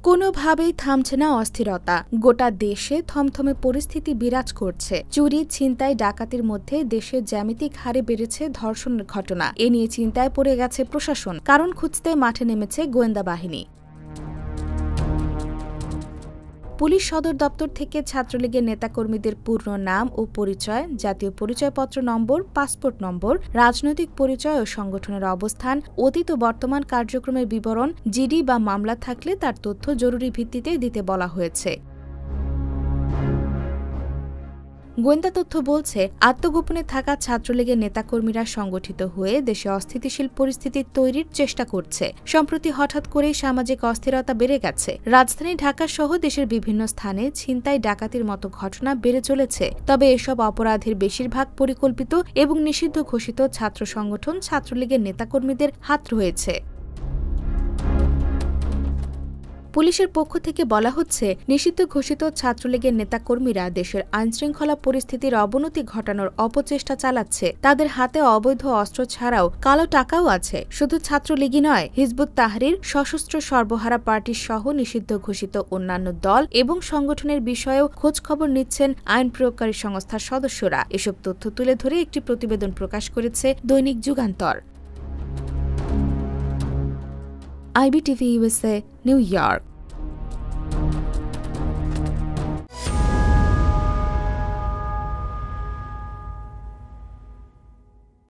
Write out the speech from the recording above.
কোনোভাবেই থামছে না অস্থিরতা। গোটা দেশে থমথমে পরিস্থিতি বিরাজ করছে। চুরি, ছিনতাই, ডাকাতির মধ্যে দেশে জ্যামিতিক হারে বেড়েছে ধর্ষণের ঘটনা। এ নিয়ে চিন্তায় পড়ে গেছে প্রশাসন। কারণ খুঁজতে মাঠে নেমেছে গোয়েন্দা বাহিনী। পুলিশ সদর দপ্তর থেকে ছাত্রলীগের নেতাকর্মীদের পূর্ণ নাম ও পরিচয়, জাতীয় পরিচয়পত্র নম্বর, পাসপোর্ট নম্বর, রাজনৈতিক পরিচয় ও সংগঠনের অবস্থান, অতীত ও বর্তমান কার্যক্রমের বিবরণ, জিডি বা মামলা থাকলে তার তথ্য জরুরি ভিত্তিতে দিতে বলা হয়েছে। গোয়েন্দা তথ্য বলছে, আত্মগোপনে থাকা ছাত্রলীগের নেতাকর্মীরা সংগঠিত হয়ে দেশে অস্থিতিশীল পরিস্থিতি তৈরির চেষ্টা করছে। সম্প্রতি হঠাৎ করেই সামাজিক অস্থিরতা বেড়ে গেছে। রাজধানী ঢাকা সহ দেশের বিভিন্ন স্থানে ছিনতাই, ডাকাতির মতো ঘটনা বেড়ে চলেছে। তবে এসব অপরাধের বেশিরভাগ পরিকল্পিত এবং নিষিদ্ধ ঘোষিত ছাত্র সংগঠন ছাত্রলীগের নেতাকর্মীদের হাত রয়েছে। পুলিশের পক্ষ থেকে বলা হচ্ছে, নিষিদ্ধ ঘোষিত ছাত্রলীগের নেতাকর্মীরা দেশের আইনশৃঙ্খলা পরিস্থিতির অবনতি ঘটানোর অপচেষ্টা চালাচ্ছে। তাদের হাতে অবৈধ অস্ত্র ছাড়াও কালো টাকাও আছে। শুধু ছাত্রলীগই নয়, হিজবুত তাহরির, সশস্ত্র সর্বহারা পার্টি সহ নিষিদ্ধ ঘোষিত অন্যান্য দল এবং সংগঠনের বিষয়েও খোঁজখবর নিচ্ছেন আইন প্রয়োগকারী সংস্থার সদস্যরা। এসব তথ্য তুলে ধরে একটি প্রতিবেদন প্রকাশ করেছে দৈনিক Jugantor. IBTV USA, New York।